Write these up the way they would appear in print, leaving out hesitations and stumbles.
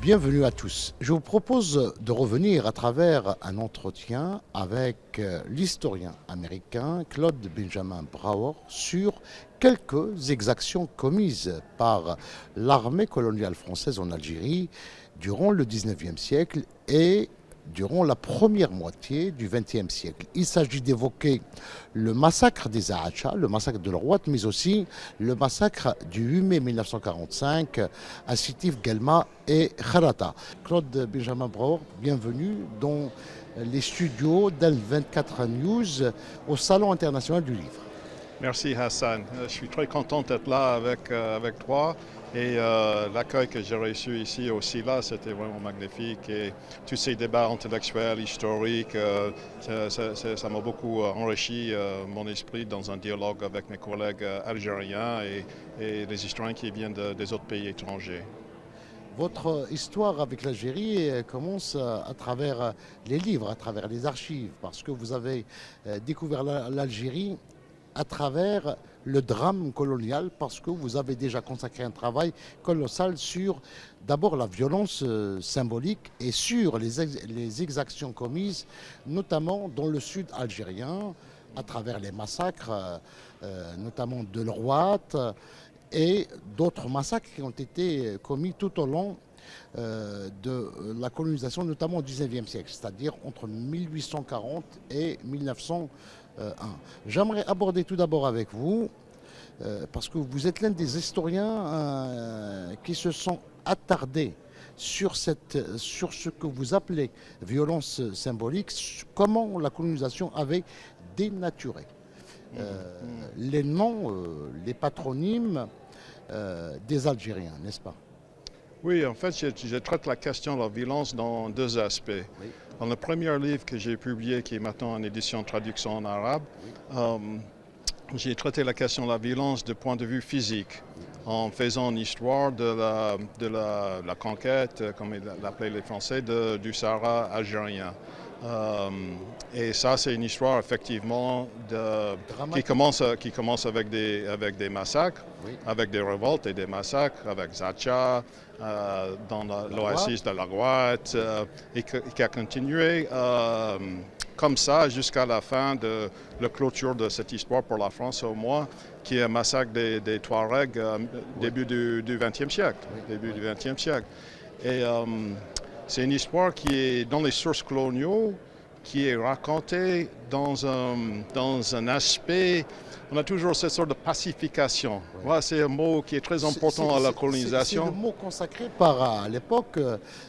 Bienvenue à tous. Je vous propose de revenir à travers un entretien avec l'historien américain Claude Benjamin Brouwer sur quelques exactions commises par l'armée coloniale française en Algérie durant le 19e siècle et durant la première moitié du XXe siècle. Il s'agit d'évoquer le massacre des Ahacha, le massacre de l'Rouat, mais aussi le massacre du 8 mai 1945 à Sitif, Guelma et Kharata. Claude Benjamin Brouwer, bienvenue dans les studios d'El24 News au Salon international du livre. Merci Hassan. Je suis très content d'être là avec toi et l'accueil que j'ai reçu ici aussi là, c'était vraiment magnifique et tous ces débats intellectuels, historiques, ça m'a beaucoup enrichi mon esprit dans un dialogue avec mes collègues algériens et les historiens qui viennent des autres pays étrangers. Votre histoire avec l'Algérie commence à travers les livres, à travers les archives, parce que vous avez découvert l'Algérie à travers le drame colonial, parce que vous avez déjà consacré un travail colossal sur d'abord la violence symbolique et sur les exactions commises, notamment dans le sud algérien, à travers les massacres, notamment de l'Rouat, et d'autres massacres qui ont été commis tout au long de la colonisation, notamment au XIXe siècle, c'est-à-dire entre 1840 et 1901. J'aimerais aborder tout d'abord avec vous, parce que vous êtes l'un des historiens qui se sont attardés sur ce que vous appelez violence symbolique, comment la colonisation avait dénaturé les noms, les patronymes des Algériens, n'est-ce pas? Oui, en fait, je traite la question de la violence dans deux aspects. Oui. Dans le premier livre que j'ai publié, qui est maintenant en édition traduction en arabe, j'ai traité la question de la violence du point de vue physique, en faisant une histoire de la conquête, comme l'appelaient les Français, du Sahara algérien. Et ça, c'est une histoire effectivement qui commence avec des massacres, Oui. avec des révoltes et des massacres, avec Zacha, dans l'oasis de la Rouat, et qui a continué comme ça jusqu'à la fin de la clôture de cette histoire pour la France au moins, qui est un massacre des Touaregs début du XXe siècle. Début du XXe siècle. Et c'est une histoire qui est dans les sources coloniaux, qui est racontée dans un aspect. On a toujours cette sorte de pacification. Oui. Voilà, c'est un mot qui est très important à la colonisation. C'est le mot consacré par, à l'époque,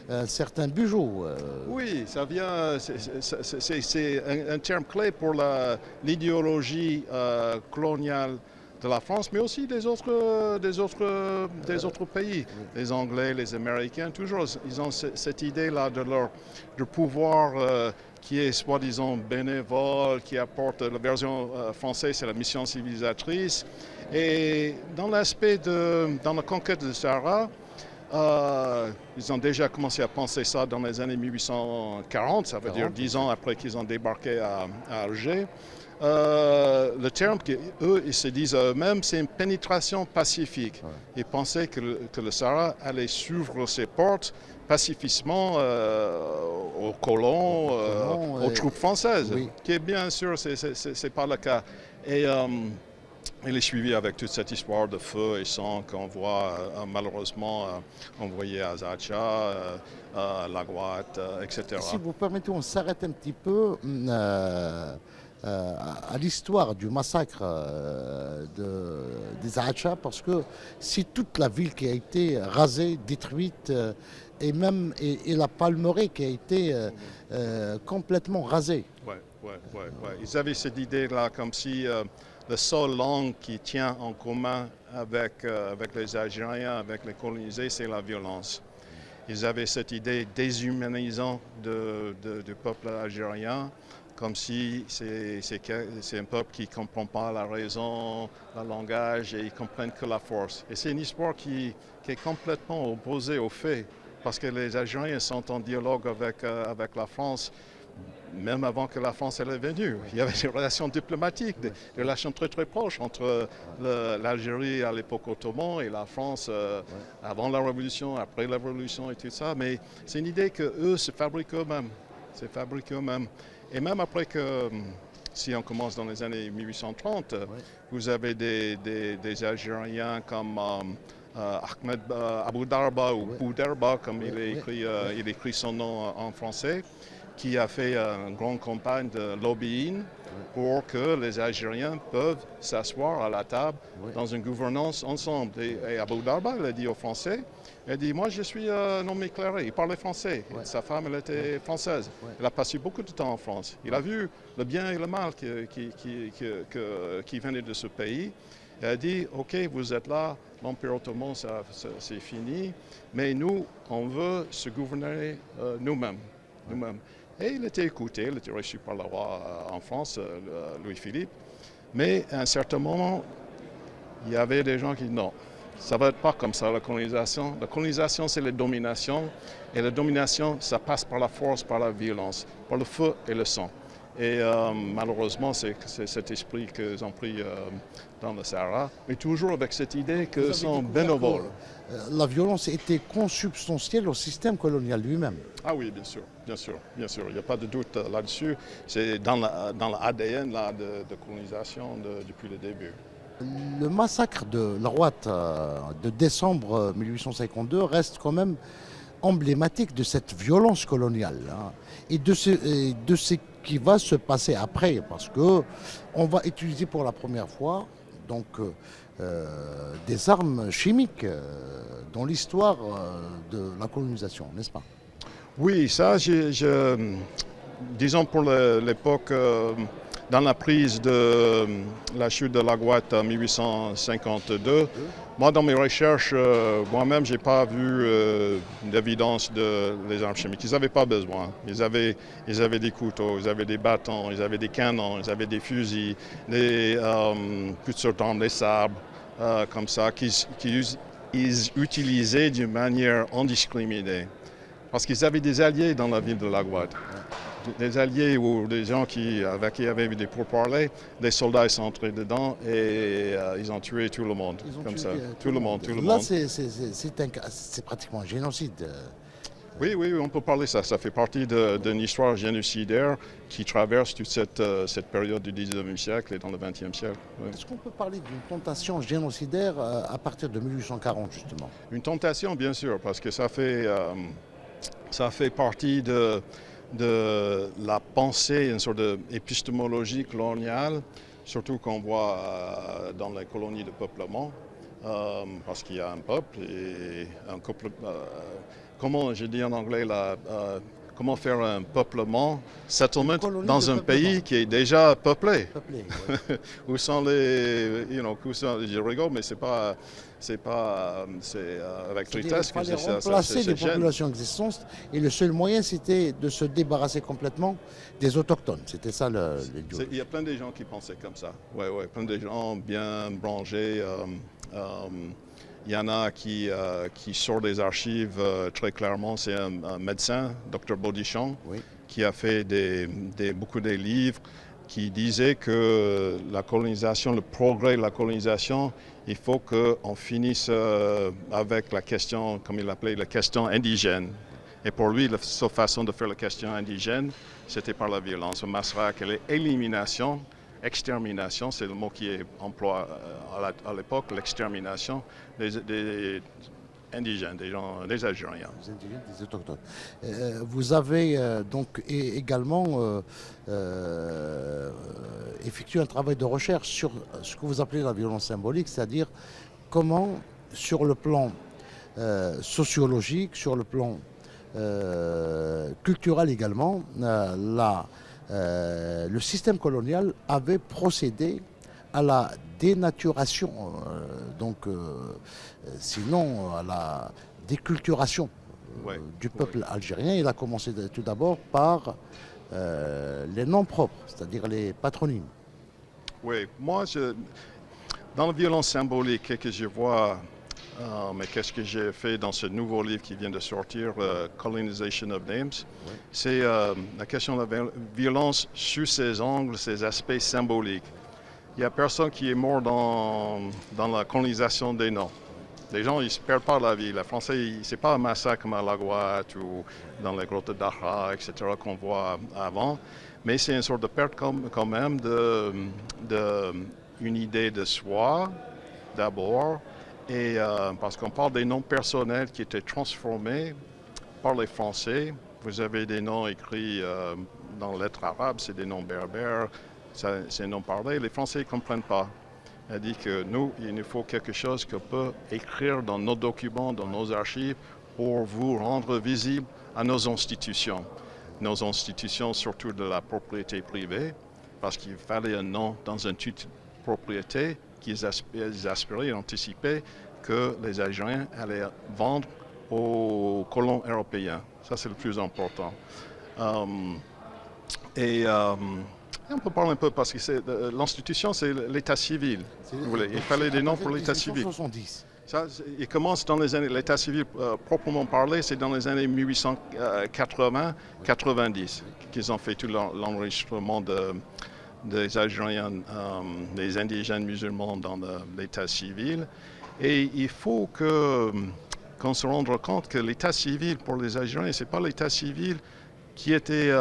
un certain Bugeaud. Oui, ça vient. C'est un terme clé pour l'idéologie coloniale de la France, mais aussi des autres pays. Oui. Les Anglais, les Américains, toujours, ils ont cette idée-là de pouvoir qui est soi-disant bénévole, qui apporte, la version française, c'est la mission civilisatrice. Et dans dans la conquête du Sahara, ils ont déjà commencé à penser ça dans les années 1840, ça veut dire 10 ans après qu'ils ont débarqué à Alger. Le terme qu'eux, ils se disent à eux-mêmes, c'est une pénétration pacifique. Ouais. Ils pensaient que le Sahara allait s'ouvrir ses portes pacifiquement aux colons, aux troupes françaises, oui. qui est bien sûr, c'est pas le cas. Et il est suivi avec toute cette histoire de feu et sang qu'on voit malheureusement envoyé à Zacha, à La Rouat, etc. Si vous permettez, on s'arrête un petit peu à l'histoire du massacre des Ahacha, parce que c'est toute la ville qui a été rasée, détruite, et la Palmeraie qui a été complètement rasée. Ouais. Ils avaient cette idée-là comme si la seule langue qui tient en commun avec les Algériens, avec les colonisés, c'est la violence. Ils avaient cette idée déshumanisante du peuple algérien, comme si c'est un peuple qui ne comprend pas la raison, le langage, et ils comprennent que la force. Et c'est une histoire qui est complètement opposée aux faits, parce que les Algériens sont en dialogue avec la France même avant que la France elle est venue. Il y avait des relations diplomatiques, des relations très très proches entre l'Algérie à l'époque ottomane et la France avant la Révolution, après la Révolution et tout ça. Mais c'est une idée qu'eux se fabriquent eux-mêmes. Et même après que, si on commence dans les années 1830, vous avez des Algériens comme Ahmed Abou Darba ou Boudarba, comme il écrit son nom en français, qui a fait une grande campagne de lobbying pour que les Algériens peuvent s'asseoir à la table dans une gouvernance ensemble. Et Abou Darba, il a dit aux Français, il a dit, moi je suis un homme éclairé, il parlait français, sa femme elle était française. Il a passé beaucoup de temps en France. Il a vu le bien et le mal qui venaient de ce pays. Il a dit, ok, vous êtes là, l'Empire ottoman, c'est fini, mais nous, on veut se gouverner nous-mêmes. Et il était écouté, il était reçu par le roi en France, Louis-Philippe. Mais à un certain moment, il y avait des gens qui disaient non, ça ne va être pas comme ça la colonisation. La colonisation, c'est la domination. Et la domination, ça passe par la force, par la violence, par le feu et le sang. Et malheureusement, c'est cet esprit qu'ils ont pris dans le Sahara, mais toujours avec cette idée que sont bénévoles. La violence était consubstantielle au système colonial lui-même. Ah oui, bien sûr. Il n'y a pas de doute là-dessus. C'est dans l'ADN de colonisation depuis le début. Le massacre de Larouat de décembre 1852 reste quand même emblématique de cette violence coloniale et de ce qui va se passer après, parce que on va utiliser pour la première fois donc des armes chimiques dans l'histoire de la colonisation, n'est-ce pas? Oui, ça, disons pour l'époque, dans la prise de la chute de Larouat en 1852, moi, dans mes recherches, moi-même, je n'ai pas vu d'évidence des armes chimiques. Ils n'avaient pas besoin. Ils avaient des couteaux, ils avaient des bâtons, ils avaient des canons, ils avaient des fusils, toutes sortes d'armes, des sabres, comme ça, qu'ils utilisaient d'une manière indiscriminée. Parce qu'ils avaient des alliés dans la ville de Larouat. Des alliés ou des gens avec qui avaient des pourparlers, des soldats sont entrés dedans et ils ont tué tout le monde. Tout le monde. Là, c'est pratiquement un génocide. Oui, on peut parler ça. Ça fait partie d'une histoire génocidaire qui traverse toute cette période du 19e siècle et dans le 20e siècle. Oui. Est-ce qu'on peut parler d'une tentation génocidaire à partir de 1840, justement? Une tentation, bien sûr, parce que ça fait partie de la pensée, une sorte d'épistémologie coloniale, surtout qu'on voit dans les colonies de peuplement, parce qu'il y a un peuple et un couple. Comment je dis en anglais comment faire un peuplement, settlement, dans un pays qui est déjà peuplé. Où sont je rigole, mais c'est avec tristesse que c'est ça. Il fallait remplacer les populations existantes et le seul moyen, c'était de se débarrasser complètement des autochtones. C'était ça l'idée. Il y a plein de gens qui pensaient comme ça. Ouais, plein de gens bien branchés. Il y en a qui sort des archives très clairement. C'est un médecin, Dr Baudichon, qui a fait beaucoup de livres qui disaient que la colonisation, le progrès de la colonisation, il faut qu'on finisse avec la question, comme il l'appelait, la question indigène. Et pour lui, la seule façon de faire la question indigène, c'était par la violence, le massacre, l'élimination. Extermination, c'est le mot qui est employé à l'époque, l'extermination des indigènes, des Algériens. Des indigènes, des autochtones. Vous avez donc également effectué un travail de recherche sur ce que vous appelez la violence symbolique, c'est-à-dire comment, sur le plan sociologique, sur le plan culturel également, le système colonial avait procédé à la dénaturation, sinon à la déculturation du peuple algérien. Il a commencé tout d'abord par les noms propres, c'est-à-dire les patronymes. Oui, moi, dans la violence symbolique que je vois Mais qu'est-ce que j'ai fait dans ce nouveau livre qui vient de sortir, Colonization of Names? Oui. C'est la question de la violence sous ses angles, ses aspects symboliques. Il n'y a personne qui est mort dans la colonisation des noms. Les gens, ils ne se perdent pas la vie. Les Français, ce n'est pas un massacre comme à La Gouatte ou dans les grottes d'Ara, etc., qu'on voit avant. Mais c'est une sorte de perte quand même d'une idée de soi, d'abord. Et parce qu'on parle des noms personnels qui étaient transformés par les Français. Vous avez des noms écrits dans les lettres arabes, c'est des noms berbères, c'est des noms parlés. Les Français ne comprennent pas. Elle dit que nous, il nous faut quelque chose qu'on peut écrire dans nos documents, dans nos archives, pour vous rendre visible à nos institutions. Nos institutions, surtout de la propriété privée, parce qu'il fallait un nom dans une toute propriété qu'ils aspiraient et anticipaient que les Algériens allaient vendre aux colons européens. Ça, c'est le plus important. On peut parler un peu parce que l'institution, c'est l'état civil. Il fallait des noms pour l'état civil. 70. Ça, il commence dans les années, l'état civil proprement parlé, c'est dans les années 1880-90 qu'ils ont fait tout l'enregistrement des Algériens, des indigènes musulmans dans l'état civil. Et il faut qu'on se rende compte que l'état civil pour les Algériens, ce n'est pas l'état civil qui était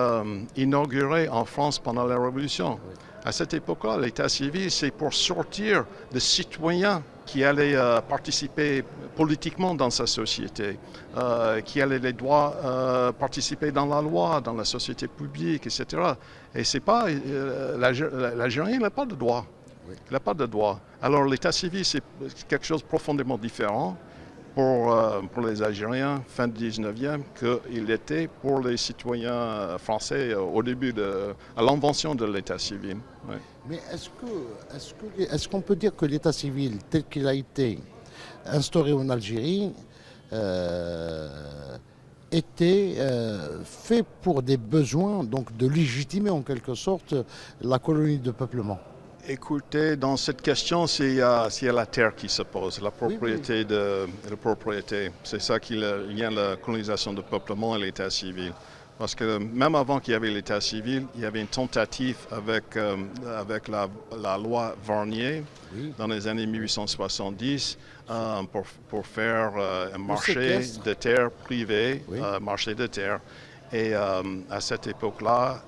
inauguré en France pendant la Révolution. À cette époque-là, l'état civil, c'est pour sortir des citoyens qui allaient participer politiquement dans sa société, qui allaient les droits participer dans la loi, dans la société publique, etc. Et c'est pas l'Algérien n'a pas de droit. Il n'a pas de droit. Alors l'état civil, c'est quelque chose de profondément différent pour les Algériens fin du 19e qu'il était pour les citoyens français au début à l'invention de l'état civil. Ouais. Mais est-ce qu'on peut dire que l'état civil tel qu'il a été instauré en Algérie était fait pour des besoins, donc de légitimer en quelque sorte la colonie de peuplement? Écoutez, dans cette question, c'est la terre qui se pose, la propriété la propriété. C'est ça qui vient la colonisation de peuplement et l'état civil. Parce que même avant qu'il y avait l'état civil, il y avait une tentative avec la loi Varnier dans les années 1870 pour faire un marché de terre privé, marché de terre. Et à cette époque-là,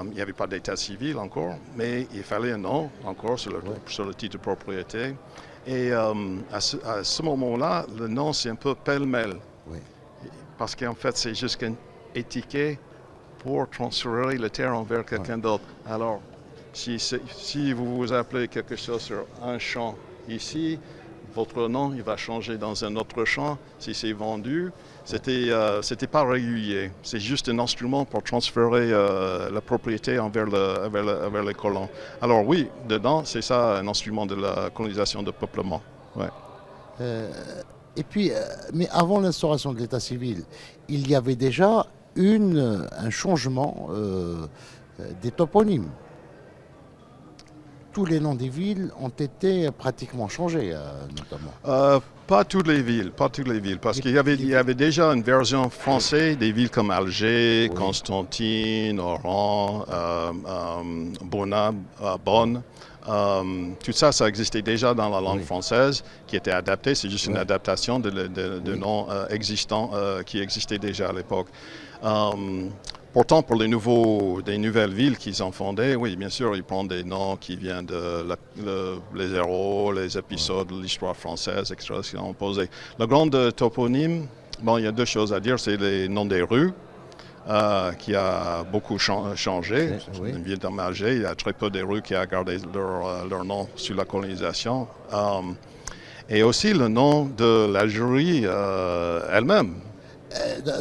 il n'y avait pas d'état civil encore, mais il fallait un nom encore sur le titre de propriété. Et à ce moment-là, le nom, c'est un peu pêle-mêle. Parce qu'en fait, c'est juste un étiquette pour transférer la terre envers quelqu'un d'autre. Alors, si vous vous appelez quelque chose sur un champ ici, votre nom, il va changer dans un autre champ. Si c'est vendu, c'était pas régulier. C'est juste un instrument pour transférer la propriété envers les colons. Alors oui, dedans, c'est ça un instrument de la colonisation de peuplement. Ouais. Et puis, mais avant l'instauration de l'état civil, il y avait déjà un changement des toponymes. Tous les noms des villes ont été pratiquement changés, notamment. Pas toutes les villes, parce qu'il y avait déjà une version française des villes comme Alger, Constantine, Oran, Bonn. Tout ça, ça existait déjà dans la langue française, qui était adaptée. C'est juste une adaptation de noms existants qui existaient déjà à l'époque. Pourtant, pour des nouvelles villes qu'ils ont fondées, oui, bien sûr, ils prennent des noms qui viennent les héros, les épisodes de l'histoire française, etc., qu'ils ont posés. Le grand toponyme, bon, il y a deux choses à dire, c'est les noms des rues, qui a beaucoup changé. Une ville comme Alger, il y a très peu de rues qui ont gardé leur nom sur la colonisation. Et aussi le nom de l'Algérie elle-même.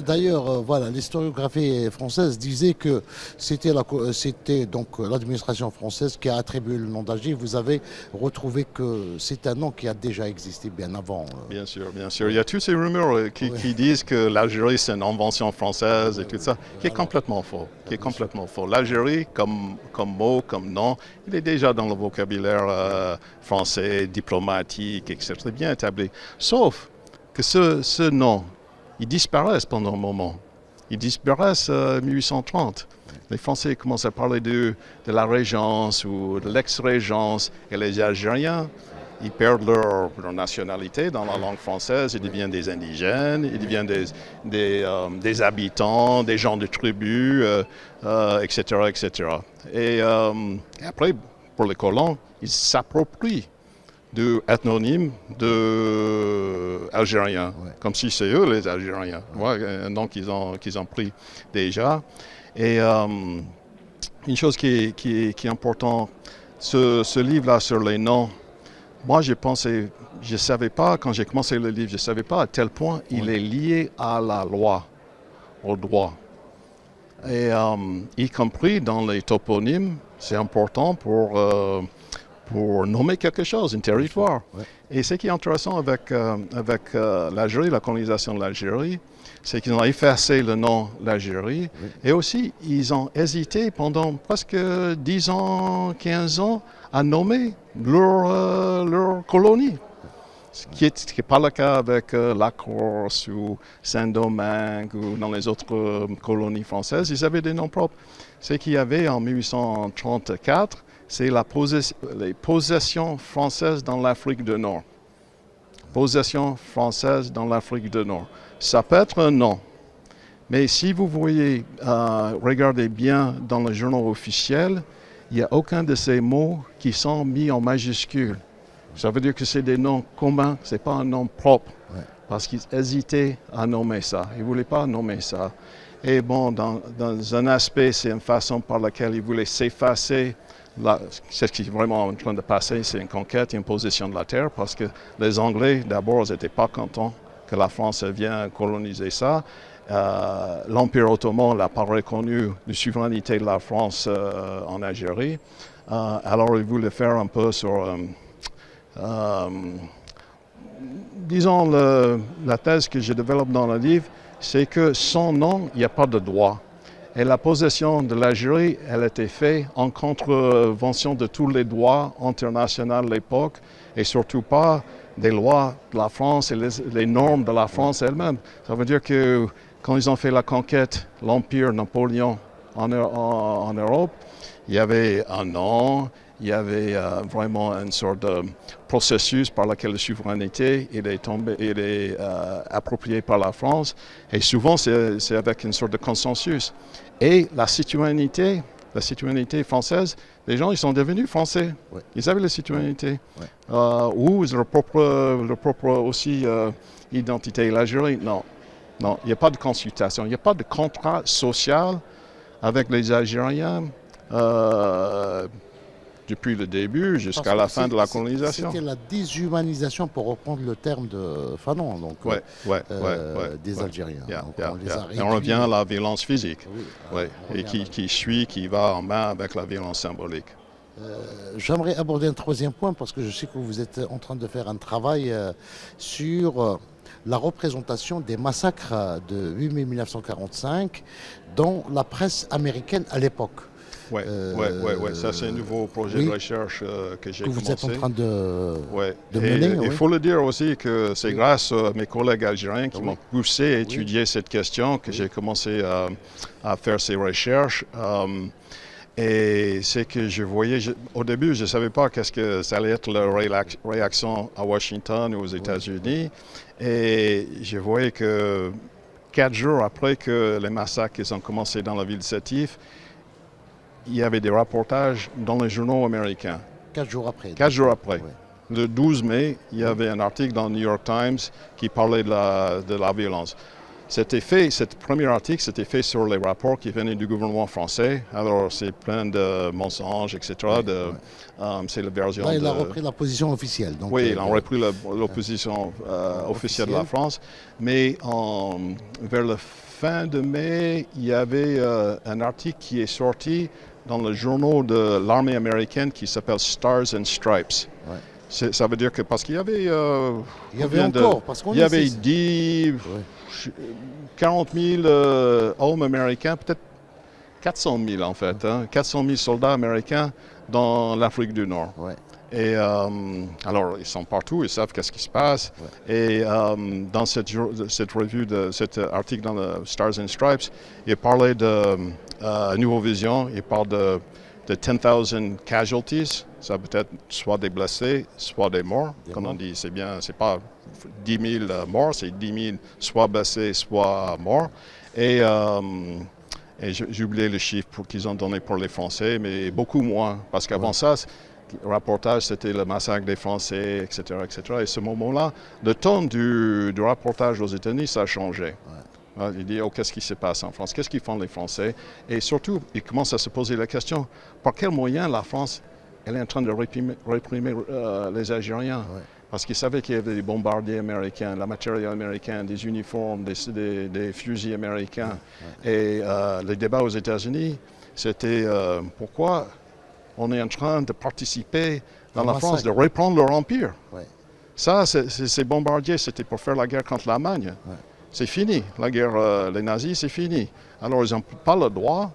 D'ailleurs, voilà, l'historiographie française disait que c'était donc l'administration française qui a attribué le nom d'Alger. Vous avez retrouvé que c'est un nom qui a déjà existé bien avant. Bien sûr, bien sûr. Il y a toutes ces rumeurs qui disent que l'Algérie, c'est une invention française et tout ça, qui est complètement faux. L'Algérie, comme mot, comme nom, il est déjà dans le vocabulaire français, diplomatique, etc. C'est bien établi. Sauf que ce nom, ils disparaissent pendant un moment. Ils disparaissent en 1830. Les Français commencent à parler de la régence ou de l'ex-régence et les Algériens, ils perdent leur nationalité dans la langue française, ils deviennent des indigènes, ils deviennent des habitants, des gens de tribus, etc., etc. Et après, pour les colons, ils s'approprient de ethnonyme de Algériens, comme si c'est eux les Algériens, un nom qu'ils ont pris déjà. Et une chose qui est importante, ce livre-là sur les noms, moi je ne savais pas, quand j'ai commencé le livre, je ne savais pas à tel point il est lié à la loi, au droit. Et y compris dans les toponymes, c'est important pour nommer quelque chose, un territoire. Ouais. Et ce qui est intéressant avec l'Algérie, la colonisation de l'Algérie, c'est qu'ils ont effacé le nom l'Algérie. Oui. Et aussi, ils ont hésité pendant presque 10 ans, 15 ans à nommer leur colonie. Ce qui n'est pas le cas avec la Corse ou Saint-Domingue ou dans les autres colonies françaises. Ils avaient des noms propres. Ce qu'il y avait en 1834, c'est les possessions françaises dans l'Afrique du Nord. Possessions françaises dans l'Afrique du Nord. Ça peut être un nom, mais si vous voyez, regardez bien dans les journaux officiels, il n'y a aucun de ces mots qui sont mis en majuscules. Ça veut dire que c'est des noms communs, ce n'est pas un nom propre, parce qu'ils hésitaient à nommer ça. Ils ne voulaient pas nommer ça. Et bon, dans un aspect, c'est une façon par laquelle ils voulaient s'effacer. Ce qui est vraiment en train de passer, c'est une conquête, une possession de la terre, parce que les Anglais, d'abord, ils n'étaient pas contents que la France vienne coloniser ça. L'Empire ottoman n'a pas reconnu la souveraineté de la France en Algérie. Alors, ils voulaient faire un peu sur... disons, la thèse que je développe dans le livre, c'est que sans nom, il n'y a pas de droit. Et la possession de l'Algérie, elle était faite en contrevention de tous les droits internationaux de l'époque et surtout pas des lois de la France et les normes de la France elle-même. Ça veut dire que quand ils ont fait la conquête, l'Empire Napoléon en Europe, il y avait un nom, il y avait vraiment une sorte de processus par lequel la souveraineté est appropriée par la France. Et souvent, c'est avec une sorte de consensus. Et la citoyenneté française, les gens, ils sont devenus français. Ouais. Ils avaient la citoyenneté. Ouais. Ou leur propre aussi identité. L'Algérie, non, il n'y a pas de consultation. Il n'y a pas de contrat social avec les Algériens. Depuis le début jusqu'à la fin de la colonisation. C'était la déshumanisation, pour reprendre le terme de Fanon, donc, des Algériens. Et on revient à la violence physique, et qui va en main avec la violence symbolique. J'aimerais aborder un troisième point, parce que je sais que vous êtes en train de faire un travail sur la représentation des massacres de 8 mai 1945 dans la presse américaine à l'époque. Oui, ça c'est un nouveau projet de recherche que j'ai commencé. Vous êtes en train de mener. Il faut le dire aussi que c'est grâce à mes collègues algériens qui m'ont poussé à étudier cette question que j'ai commencé à faire ces recherches. Et c'est que je voyais, au début, je ne savais pas qu'est-ce que ça allait être la réaction à Washington ou aux États-Unis. Et je voyais que 4 jours après que les massacres ont commencé dans la ville de Sétif, il y avait des reportages dans les journaux américains. 4 jours après. 4 jours après. Oui. Le 12 mai, il y avait un article dans le New York Times qui parlait de la violence. Cet premier article, c'était fait sur les rapports qui venaient du gouvernement français. Alors, c'est plein de mensonges, etc. C'est la version Là, il a repris la position officielle. Donc, oui, il a repris l'opposition officielle de la France. Mais vers la fin de mai, il y avait un article qui est sorti dans le journal de l'armée américaine qui s'appelle Stars and Stripes. Ouais. Ça veut dire que parce qu'il y avait... il y avait encore, parce qu'on il y avait 40 000 hommes américains, peut-être 400 000 en fait, 400 000 soldats américains dans l'Afrique du Nord. Ouais. Et alors, ils sont partout, ils savent qu'est-ce qui se passe. Ouais. Et dans cette revue, cet article dans le Stars and Stripes, il parlait de Nouveau Vision, il parle de 10,000 casualties, ça peut être soit des blessés, soit des morts. Comme on dit, c'est bien, c'est pas 10 000 morts, c'est 10 000 soit blessés, soit morts. Et j'ai oublié le chiffre qu'ils ont donné pour les Français, mais beaucoup moins, parce qu'avant ça, le reportage, c'était le massacre des Français, etc., etc. Et à ce moment-là, le ton du reportage aux États-Unis, ça a changé. Ouais. Il dit, oh, qu'est-ce qui se passe en France? Qu'est-ce qu'ils font les Français? Et surtout, il commence à se poser la question, par quels moyens la France, elle est en train de réprimer les Algériens? Ouais. Parce qu'ils savaient qu'il y avait des bombardiers américains, la matériel américain, des uniformes, des fusils américains. Ouais. Et le débat aux États-Unis, c'était pourquoi on est en train de participer dans la France, de reprendre leur empire. Ouais. Ça, ces bombardiers, c'était pour faire la guerre contre l'Allemagne. Ouais. C'est fini. La guerre, les nazis, c'est fini. Alors, ils n'ont pas le droit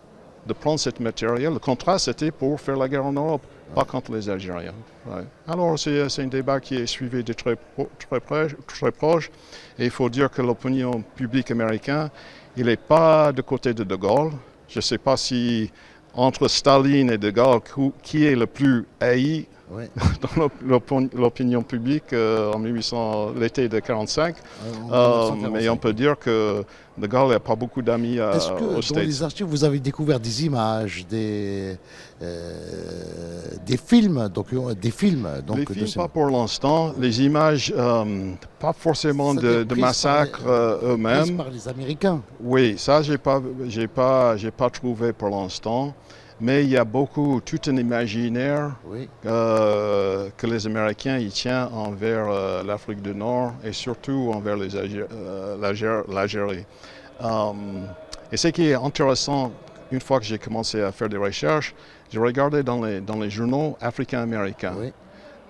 de prendre ce matériel. Le contrat, c'était pour faire la guerre en Europe, pas contre les Algériens. Ouais. Alors, c'est un débat qui est suivi de très proche. Et il faut dire que l'opinion publique américaine, il n'est pas de côté de Gaulle. Je ne sais pas si entre Staline et De Gaulle, qui est le plus haï dans l'opinion publique en l'été de 1945. Mais on peut dire que De Gaulle n'a pas beaucoup d'amis aux States. Est-ce que dans les archives, vous avez découvert des images, des films des films, les films, pas pour l'instant. Les images, pas forcément de massacres eux-mêmes. Par les Américains. Oui, ça, j'ai pas trouvé pour l'instant. Mais il y a tout un imaginaire que les Américains y tiennent envers l'Afrique du Nord et surtout envers l'Algérie. Et ce qui est intéressant, une fois que j'ai commencé à faire des recherches, j'ai regardé dans les journaux africains-américains. Oui.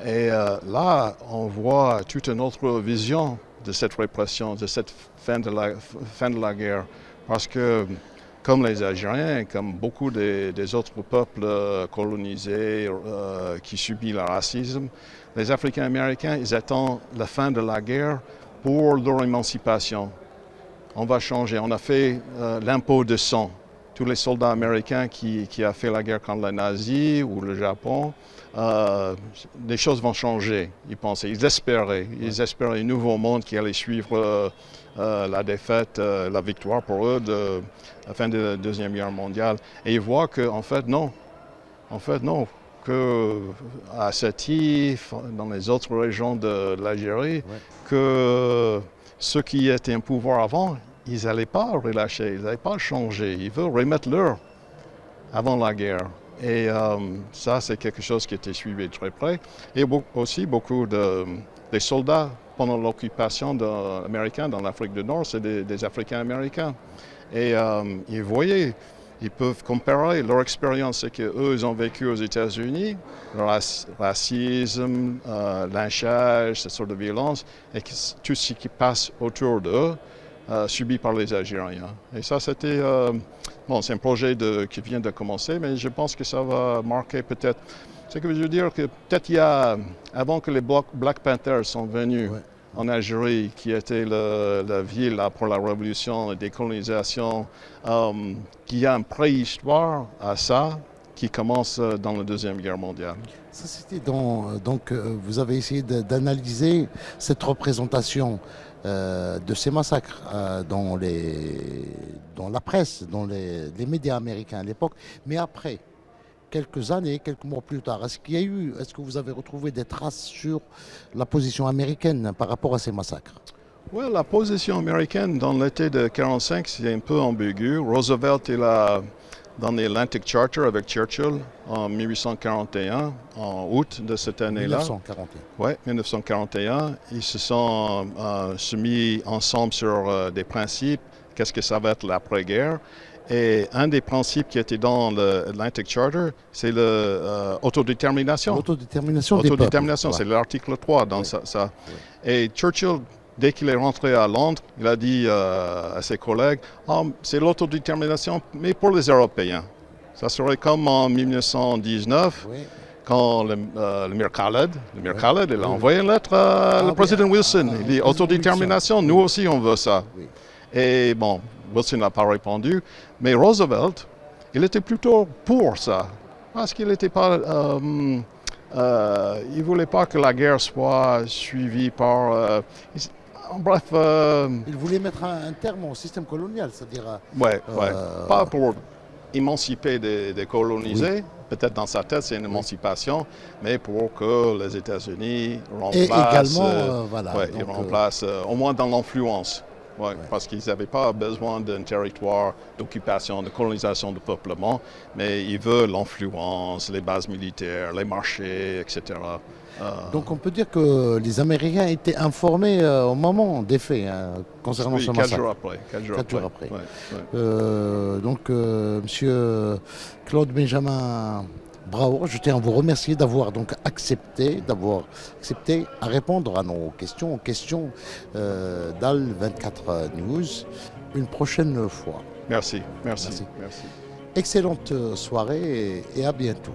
Et là, on voit toute une autre vision de cette répression, de cette fin de la guerre. Parce que comme les Algériens, comme beaucoup des autres peuples colonisés qui subissent le racisme, les Africains-Américains, ils attendent la fin de la guerre pour leur émancipation. On va changer. On a fait l'impôt de sang. Tous les soldats américains qui ont fait la guerre contre les nazis ou le Japon, les choses vont changer, ils pensaient. Ils espéraient un nouveau monde qui allait suivre la défaite, la victoire pour eux de la fin de la Deuxième Guerre mondiale. Et ils voient qu'en fait, non. En fait, non. Qu'à Sétif, dans les autres régions de l'Algérie, que ceux qui étaient en pouvoir avant, ils n'allaient pas relâcher, ils n'allaient pas changer. Ils veulent remettre l'heure avant la guerre. Et ça, c'est quelque chose qui était suivi de très près. Et aussi beaucoup des soldats pendant l'occupation américaine dans l'Afrique du Nord, c'est des Africains-Américains. Et ils voyaient, ils peuvent comparer leur expérience, c'est qu'eux, ils ont vécu aux États-Unis, le racisme, lynchage, cette sorte de violence, et tout ce qui passe autour d'eux, subi par les Algériens. Et ça, c'était... c'est un projet qui vient de commencer, mais je pense que ça va marquer peut-être... Ce que je veux dire, que peut-être avant que les Black Panthers sont venus en Algérie, qui était la ville là, pour la révolution, la décolonisation, qu'il y a une préhistoire à ça qui commence dans la Deuxième Guerre mondiale. Ça, c'était donc, vous avez essayé d'analyser cette représentation de ces massacres dans la presse, dans les médias américains à l'époque, mais après, quelques années, quelques mois plus tard, est-ce que vous avez retrouvé des traces sur la position américaine par rapport à ces massacres? Ouais, la position américaine dans l'été de 1945, c'est un peu ambigu. Roosevelt, il a donné l'Atlantic Charter avec Churchill en 1841, en août de cette année-là. 1941. Oui, 1941. Ils se sont mis ensemble sur des principes. Qu'est-ce que ça va être l'après-guerre? Et un des principes qui était dans l'Atlantic Charter, c'est l'autodétermination. L'autodétermination des peuples. Autodétermination, c'est l'article 3 dans ça. Oui. Et Churchill, dès qu'il est rentré à Londres, il a dit à ses collègues, c'est l'autodétermination, mais pour les Européens. Ça serait comme en 1919, Oui. quand le Khaled, il a envoyé une lettre au président Wilson. Il dit autodétermination, nous aussi on veut ça. Oui. Et bon, Wilson n'a pas répondu, mais Roosevelt, il était plutôt pour ça, parce qu'il n'était pas... il ne voulait pas que la guerre soit suivie par... bref... Il voulait mettre un terme au système colonial, c'est-à-dire... pas pour émanciper des colonisés, oui. Peut-être dans sa tête c'est une émancipation, mais pour que les États-Unis remplacent... ils remplacent au moins dans l'influence. Ouais. Parce qu'ils n'avaient pas besoin d'un territoire d'occupation, de colonisation, de peuplement, mais ils veulent l'influence, les bases militaires, les marchés, etc. Donc on peut dire que les Américains étaient informés au moment des faits concernant ce massacre. 4 jours après. Donc Monsieur Claude Benjamin Brahour, je tiens à vous remercier d'avoir donc accepté à répondre à nos questions, aux questions d'Al 24 News une prochaine fois. Merci. Excellente soirée et à bientôt.